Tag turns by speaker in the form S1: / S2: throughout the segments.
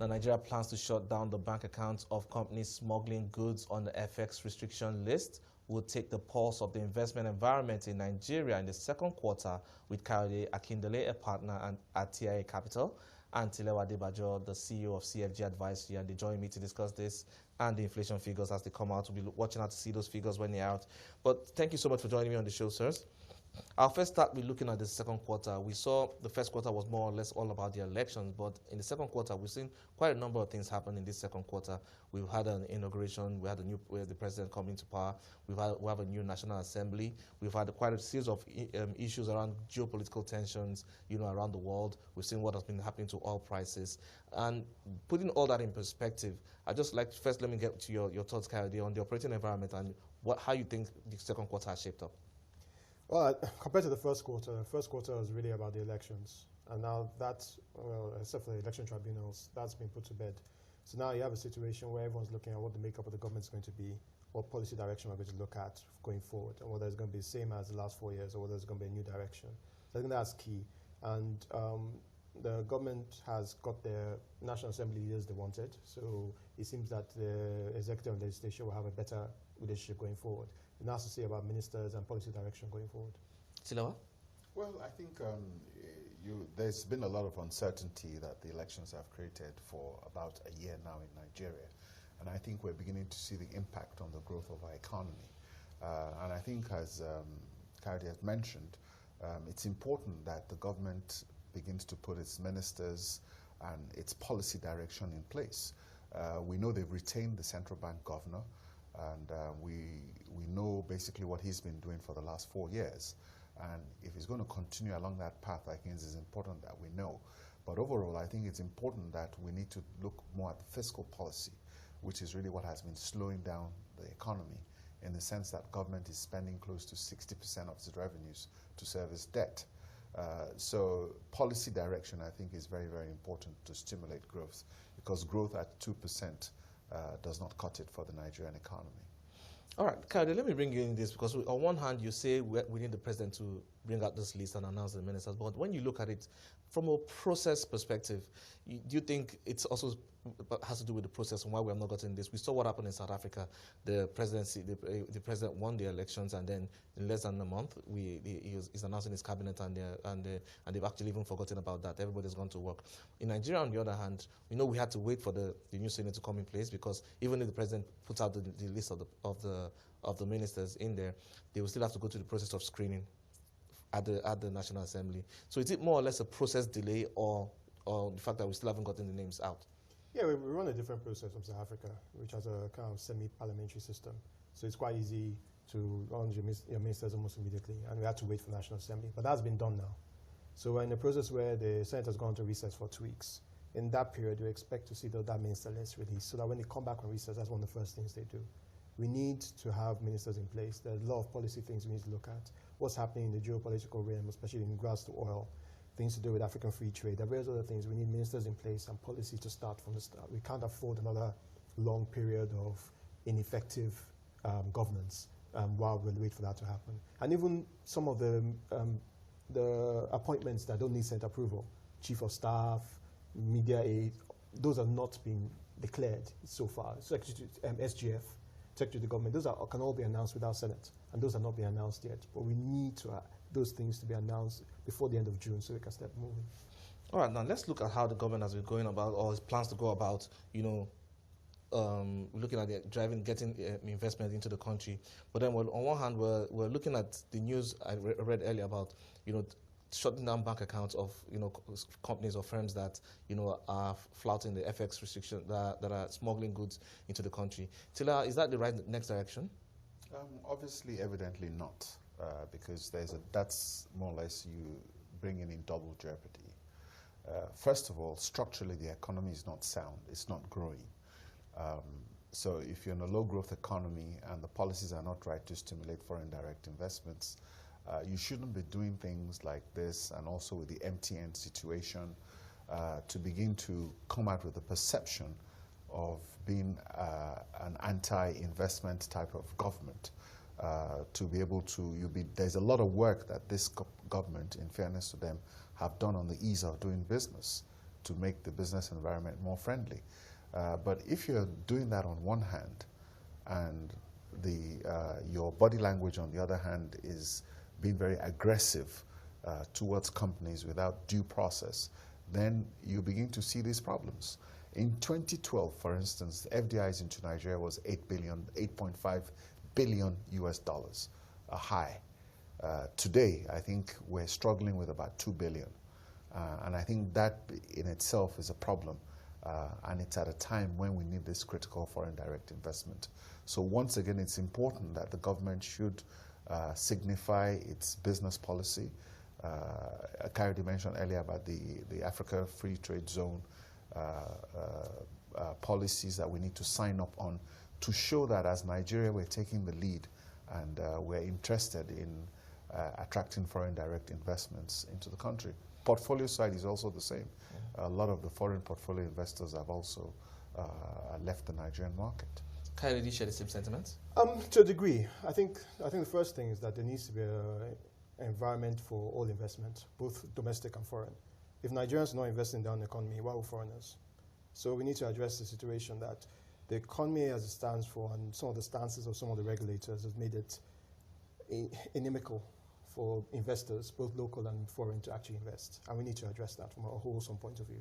S1: Nigeria plans to shut down the bank accounts of companies smuggling goods on the FX restriction list. We'll take the pulse of the investment environment in Nigeria in the second quarter with Kayode Akindele, a partner at TIA Capital, and Tilewa Adebajo, the CEO of CFG Advisory, and they join me to discuss this and the inflation figures as they come out. We'll be watching out to see those figures when they're out. But thank you so much for joining me on the show, sirs. I'll first start with looking at the second quarter. We saw the first quarter was more or less all about the elections, but in the second quarter, we've seen quite a number of things happen in this second quarter. We've had an inauguration, we had the president coming to power, we have a new National Assembly, we've had quite a series of issues around geopolitical tensions, around the world. We've seen what has been happening to oil prices. And putting all that in perspective, I'd just like to first let me get to your thoughts, Kayode, on the operating environment and how you think the second quarter has shaped up.
S2: Well, compared to the first quarter was really about the elections. And now that's, well, except for the election tribunals, that's been put to bed. So now you have a situation where everyone's looking at what the makeup of the government is going to be, what policy direction we're going to look at going forward, and whether it's going to be the same as the last 4 years or whether it's going to be a new direction. So I think that's key. And the government has got their National Assembly leaders they wanted. So it seems that the executive and legislature will have a better relationship going forward. It has to say about ministers and policy direction going forward.
S1: Tilewa?
S3: Well, I think there's been a lot of uncertainty that the elections have created for about a year now in Nigeria. And I think we're beginning to see the impact on the growth of our economy. And I think, as Kayode has mentioned, it's important that the government begins to put its ministers and its policy direction in place. We know they've retained the central bank governor, and we know basically what he's been doing for the last 4 years. And if he's going to continue along that path, I think it's important that we know. But overall, I think it's important that we need to look more at the fiscal policy, which is really what has been slowing down the economy, in the sense that government is spending close to 60% of its revenues to service debt. So policy direction, I think, is very, very important to stimulate growth, because growth at 2% does not cut it for the Nigerian economy.
S1: All right, Kayode, let me bring you in this, because on one hand, you say we need the president to bring out this list and announce the ministers, but when you look at it from a process perspective, do you think it's also has to do with the process and why we have not gotten this? We saw what happened in South Africa. The president won the elections, and then in less than a month, he's announcing his cabinet, and they've actually even forgotten about that. Everybody's gone to work. In Nigeria, on the other hand, we had to wait for the new Senate to come in place, because even if the president puts out the list of the ministers in there, they will still have to go through the process of screening at the National Assembly. So is it more or less a process delay, or the fact that we still haven't gotten the names out?
S2: Yeah, we run a different process from South Africa, which has a kind of semi-parliamentary system. So it's quite easy to run your ministers almost immediately, and we had to wait for the National Assembly. But that's been done now. So we're in a process where the Senate has gone to recess for 2 weeks. In that period, we expect to see that minister list released, so that when they come back on recess, that's one of the first things they do. We need to have ministers in place. There are a lot of policy things we need to look at. What's happening in the geopolitical realm, especially in regards to oil, things to do with African free trade. There are various other things. We need ministers in place and policy to start from the start. We can't afford another long period of ineffective governance while we wait for that to happen. And even some of the appointments that don't need Senate approval, chief of staff, media aid, those have not been declared so far. Secretary SGF, Secretary of the Government, those can all be announced without Senate, and those have not been announced yet. But we need to those things to be announced before the end of June, so we can start moving.
S1: All right, now let's look at how the government has been going about, or plans to go about, looking at getting investment into the country. But then, on one hand, we're looking at the news I read earlier about, shutting down bank accounts of companies or firms that are flouting the FX restriction, that are smuggling goods into the country. Tila, is that the right next direction?
S3: Obviously, evidently not, because that's more or less you bringing in double jeopardy. First of all, structurally, the economy is not sound; it's not growing. So if you're in a low-growth economy and the policies are not right to stimulate foreign direct investments, you shouldn't be doing things like this, and also with the MTN situation, to begin to come out with the perception of being an anti-investment type of government. To be able to, there's a lot of work that this government, in fairness to them, have done on the ease of doing business. to make the business environment more friendly. But if you're doing that on one hand, and your body language on the other hand is being very aggressive towards companies without due process, then you begin to see these problems. In 2012, for instance, the FDIs into Nigeria was 8.5 billion US dollars, a high. Today, I think we're struggling with about 2 billion. And I think that in itself is a problem. And it's at a time when we need this critical foreign direct investment. So once again, it's important that the government should signify its business policy. Kayode mentioned earlier about the Africa Free Trade Zone policies that we need to sign up on to show that as Nigeria we're taking the lead and we're interested in attracting foreign direct investments into the country. Portfolio side is also the same. A lot of the foreign portfolio investors have also left the Nigerian market.
S1: Kayode, do you share the same sentiments?
S2: To a degree. I think the first thing is that there needs to be an environment for all investment, both domestic and foreign. If Nigerians are not investing in their own economy, why will foreigners? So we need to address the situation that the economy as it stands for, and some of the stances of some of the regulators has made it inimical for investors, both local and foreign, to actually invest. And we need to address that from a wholesome point of view.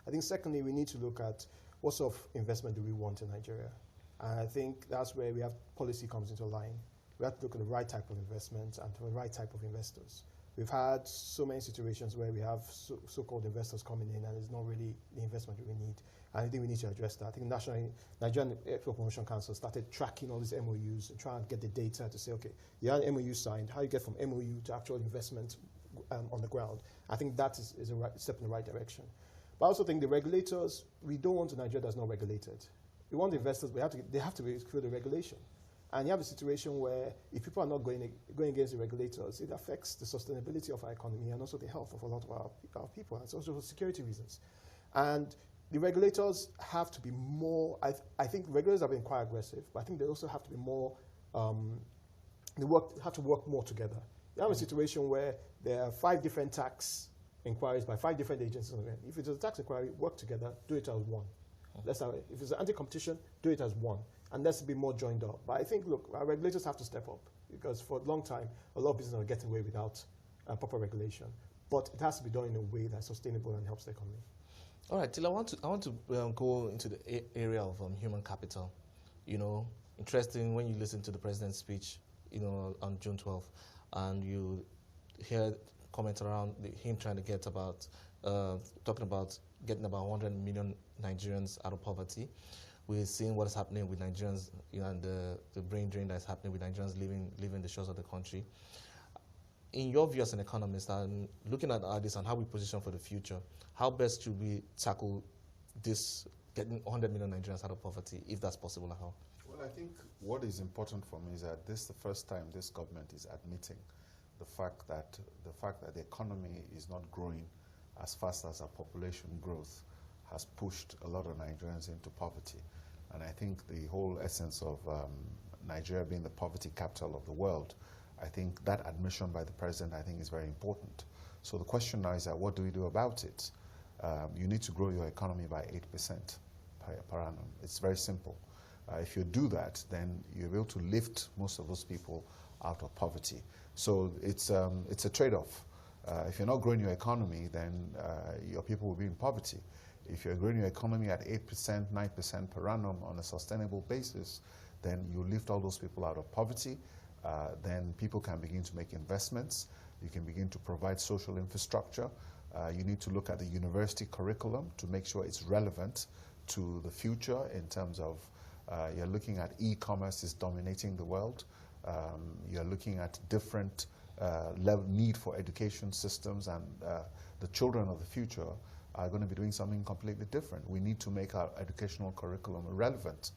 S2: I think secondly, we need to look at what sort of investment do we want in Nigeria. And I think that's where we have policy comes into line. We have to look at the right type of investment and the right type of investors. We've had so many situations where we have so-called investors coming in and it's not really the investment that we need. And I think we need to address that. I think Nigerian Export Promotion Council started tracking all these MOUs and trying to get the data to say, okay, you had an MOU signed, how you get from MOU to actual investment on the ground. I think that is a step in the right direction. But I also think the regulators, we don't want a Nigeria that's not regulated. We want the investors, but they have to through the regulation. And you have a situation where if people are not going against the regulators, it affects the sustainability of our economy and also the health of a lot of our people, and it's also for security reasons. And the regulators have to be more, I think regulators have been quite aggressive, but I think they also have to be more, have to work more together. You have a situation where there are 5 different tax inquiries by 5 different agencies. If it's a tax inquiry, work together, do it as one. If it's anti-competition, do it as one. And let's be more joined up. But I think, look, our regulators have to step up because for a long time, a lot of businesses are getting away without proper regulation. But it has to be done in a way that's sustainable and helps the economy.
S1: All right, Till, I want to go into the area of human capital. You know, interesting when you listen to the president's speech, you know, on June 12th, and you hear comments around him trying to get about, talking about getting about 100 million Nigerians out of poverty. We're seeing what is happening with Nigerians, you know, and the brain drain that's happening with Nigerians leaving the shores of the country. In your view as an economist, and looking at this and how we position for the future, how best should we tackle this, getting 100 million Nigerians out of poverty, if that's possible at all?
S3: Well, I think what is important for me is that this is the first time this government is admitting the fact that the economy is not growing as fast as our population growth has pushed a lot of Nigerians into poverty. And I think the whole essence of Nigeria being the poverty capital of the world, I think that admission by the president, I think, is very important. So the question now is that what do we do about it? You need to grow your economy by 8% per annum. It's very simple. If you do that, then you're able to lift most of those people out of poverty. So it's a trade-off. If you're not growing your economy, then your people will be in poverty. If you're growing your economy at 8%, 9% per annum on a sustainable basis, then you lift all those people out of poverty. Then people can begin to make investments. You can begin to provide social infrastructure. You need to look at the university curriculum to make sure it's relevant to the future in terms of you're looking at e-commerce is dominating the world. You're looking at different need for education systems, and the children of the future are going to be doing something completely different. We need to make our educational curriculum relevant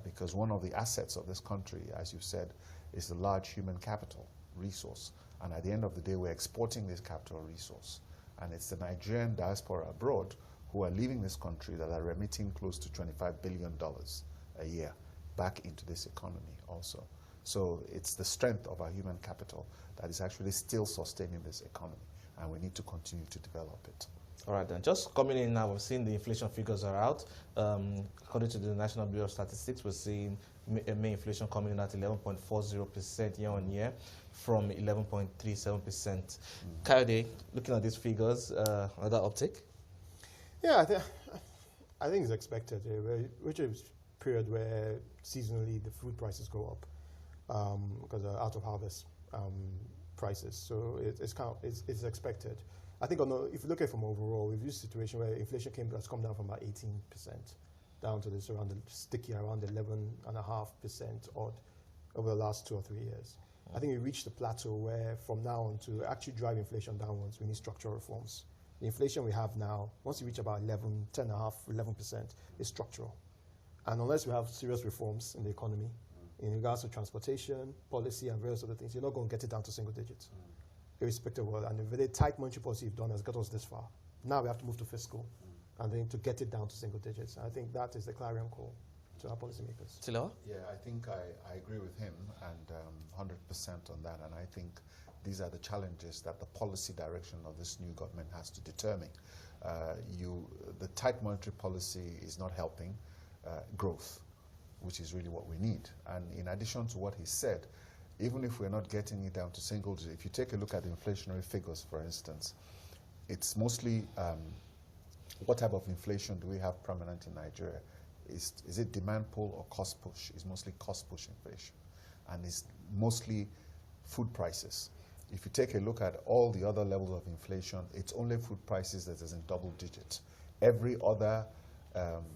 S3: because one of the assets of this country, as you said, is the large human capital resource. And at the end of the day, we're exporting this capital resource. And it's the Nigerian diaspora abroad who are leaving this country that are remitting close to $25 billion a year back into this economy also. So it's the strength of our human capital that is actually still sustaining this economy, and we need to continue to develop it.
S1: All right, then. Just coming in now, we've seen the inflation figures are out. According to the National Bureau of Statistics, we're seeing May inflation coming in at 11.40% year on year from 11.37%. Kayode, looking at these figures, another uptick?
S2: Yeah, I think it's expected, which is a period where seasonally the food prices go up because of out of harvest prices. So it's expected. I think if you look at it from overall, we've used a situation where inflation has come down from about 18% down to this around around 11.5% odd over the last 2 or 3 years. I think we reached a plateau where from now on to actually drive inflation downwards, we need structural reforms. The inflation we have now, once you reach about 11%, is structural. And unless we have serious reforms in the economy, in regards to transportation, policy, and various other things, you're not going to get it down to single digits. Irrespective of what, and the very tight monetary policy you've done has got us this far. Now we have to move to fiscal, and then to get it down to single digits. And I think that is the clarion call to our policymakers.
S1: Tilewa?
S3: Yeah, I think I agree with him and 100% on that. And I think these are the challenges that the policy direction of this new government has to determine. The tight monetary policy is not helping growth, which is really what we need. And in addition to what he said, even if we're not getting it down to single digit, if you take a look at the inflationary figures, for instance, it's mostly what type of inflation do we have prominent in Nigeria? Is it demand pull or cost push? It's mostly cost push inflation. And it's mostly food prices. If you take a look at all the other levels of inflation, it's only food prices that is in double digits. Every other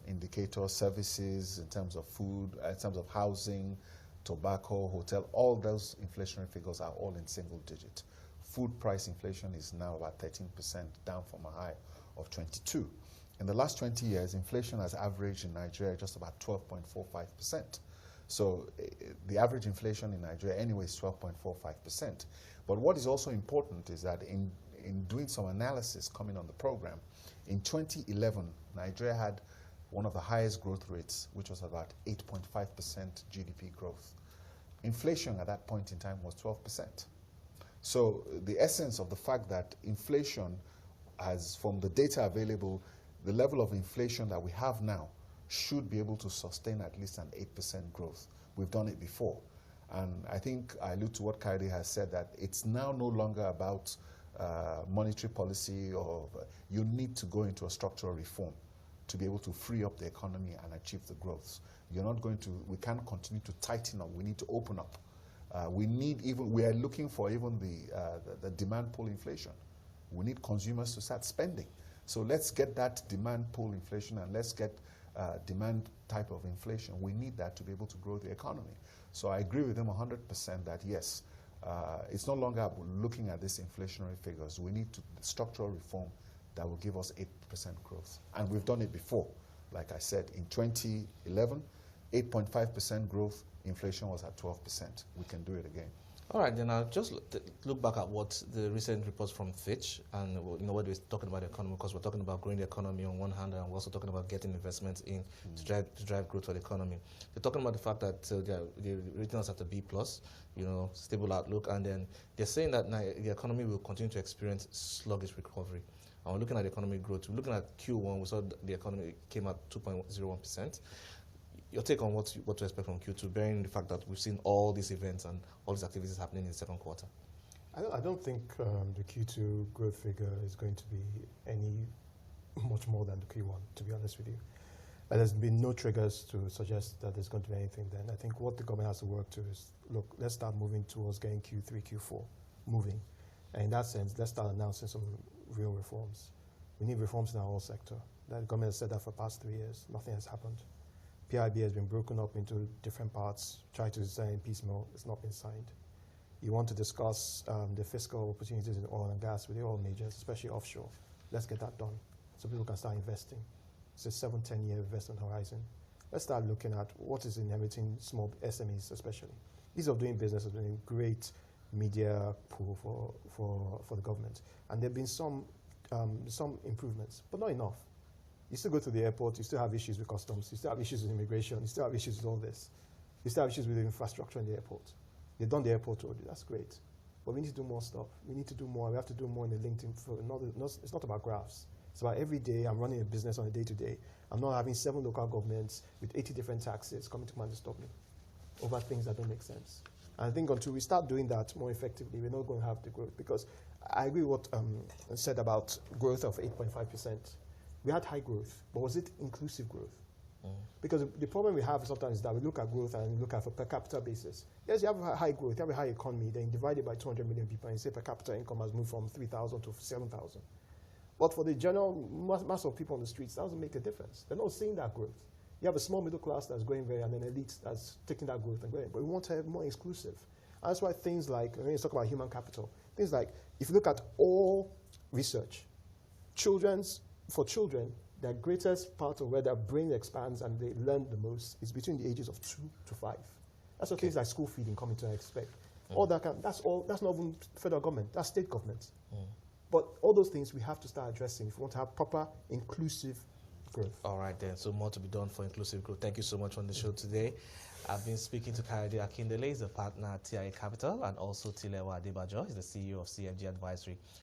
S3: indicator, services, in terms of food, in terms of housing, tobacco, hotel, all those inflationary figures are all in single digit. Food price inflation is now about 13%, down from a high of 22. In the last 20 years, inflation has averaged in Nigeria just about 12.45%. So the average inflation in Nigeria anyway is 12.45%. But what is also important is that in doing some analysis coming on the program, in 2011, Nigeria had one of the highest growth rates, which was about 8.5% GDP growth. Inflation at that point in time was 12%. So the essence of the fact that inflation has, from the data available, the level of inflation that we have now should be able to sustain at least an 8% growth. We've done it before. And I think I allude to what Kayode has said, that it's now no longer about monetary policy, or you need to go into a structural reform to be able to free up the economy and achieve the growth. You're not going to, we can't continue to tighten up, we need to open up. We are looking for even the demand pull inflation. We need consumers to start spending. So let's get that demand pull inflation, and let's get demand type of inflation. We need that to be able to grow the economy. So I agree with them 100% that yes, it's no longer looking at these inflationary figures. We need structural reform that will give us 8% growth. And we've done it before. Like I said, in 2011, 8.5% growth, inflation was at 12%. We can do it again.
S1: All right, then I'll just look back at what the recent reports from Fitch, and what we're talking about the economy, because we're talking about growing the economy on one hand, and we're also talking about getting investments in to drive growth for the economy. They're talking about the fact that they're rating us at a B+, stable outlook, and then they're saying that the economy will continue to experience sluggish recovery. And we're looking at economic growth. We're looking at Q1, we saw the economy came at 2.01%. Your take on what to expect from Q2, bearing in the fact that we've seen all these events and all these activities happening in the second quarter?
S2: I don't think the Q2 growth figure is going to be any much more than the Q1, to be honest with you. There's been no triggers to suggest that there's going to be anything then. I think what the government has to work to is, look, let's start moving towards getting Q3, Q4 moving. And in that sense, let's start announcing some real reforms. We need reforms in our whole sector. The government has said that for the past 3 years. Nothing has happened. PIB has been broken up into different parts, tried to sign piecemeal. It's not been signed. You want to discuss the fiscal opportunities in oil and gas with the oil majors, especially offshore. Let's get that done so people can start investing. It's a 7-10 year investment horizon. Let's start looking at what is inheriting small SMEs especially. Ease of doing business has been a great media pool for the government. And there have been some improvements, but not enough. You still go to the airport, you still have issues with customs, you still have issues with immigration, you still have issues with all this. You still have issues with the infrastructure in the airport. They've done the airport road, that's great. But we need to do more stuff. We need to do more. We have to do more in the LinkedIn. It's not about graphs. It's about every day I'm running a business on a day-to-day. I'm not having 7 local governments with 80 different taxes coming to come and stop me over things that don't make sense. And I think until we start doing that more effectively, we're not going to have the growth. Because I agree with what said about growth of 8.5%. We had high growth, but was it inclusive growth? Because the problem we have sometimes is that we look at growth and we look at a per capita basis. Yes, you have a high growth, you have a high economy, then you divide it by 200 million people and you say per capita income has moved from 3,000 to 7,000. But for the general mass of people on the streets, that doesn't make a difference. They're not seeing that growth. You have a small middle class that's going very, and an elite that's taking that growth and going. But we want to have more exclusive. And that's why things like, when you talk about human capital, things like, if you look at all research, for children, the greatest part of where their brain expands and they learn the most is between the ages of 2 to 5. That's what things like school feeding coming to expect. All that that's not even federal government, that's state government. But all those things we have to start addressing if we want to have proper inclusive growth.
S1: All right then, so more to be done for inclusive growth. Thank you so much on the show today. I've been speaking to Kayode Akindele, he's a partner at TIA Capital, and also Tilewa Adebajo, he's the CEO of CFG Advisory.